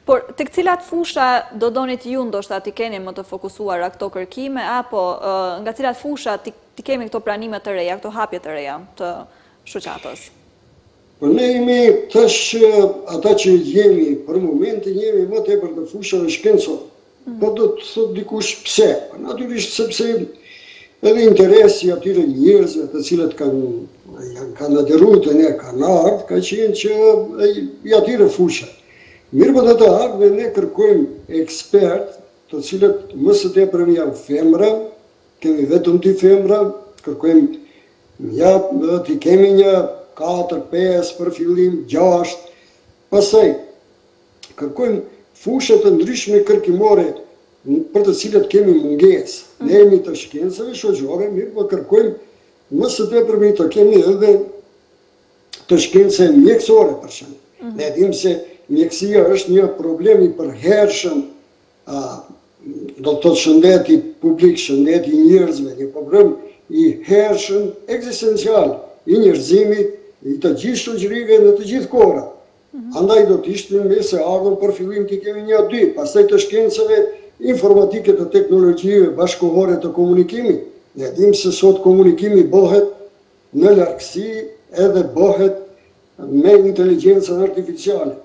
Por tek cilat fusha do donit ju ndoshta t'i keni më të fokusuara këto kërkime, apo nga cilat fusha t'i kemi këto pranime të reja, këto hapje të reja të shoqatës? Po ne jemi tash ata që jemi për momentin jemi më tepër të fushave shkencore. Po do të thot dikush pse? Po natyrisht sepse edhe interesi atyre njerëzve të cilët kanë aderuar te ne, kanë ardhur, ka qenë që i atyre fushave. Mirë po të ardhme ne kërkojmë ekspert të cilët më së tepër janë femra, kemi vetëm 2 femra, kërkojmë t'i kemi një 4, 5 për fillim, 6, pastaj kërkojmë fusha të ndryshme kërkimore për të cilët kemi mungesë. Ne jemi të shkencave shoqërore, mirë po kërkojmë më së tepër të kemi edhe të shkencave mjekësore për shembull. Ne dimë se mjekësia është një problem i përhershëm, do të thotë shëndeti publik, shëndeti i njerëzve, një problem i hershëm ekzistencial i njerëzimit, i të gjithë shoqërive në të gjithë kohërat. Andaj do të ishte me se ardhur për fillim t'i kemi 1-2, pastaj të shkencave informatike të teknologjive bashkëkohore të komunikimit. Ne dimë se sot komunikimi bëhet në largësi edhe bëhet me inteligjencën artificiale.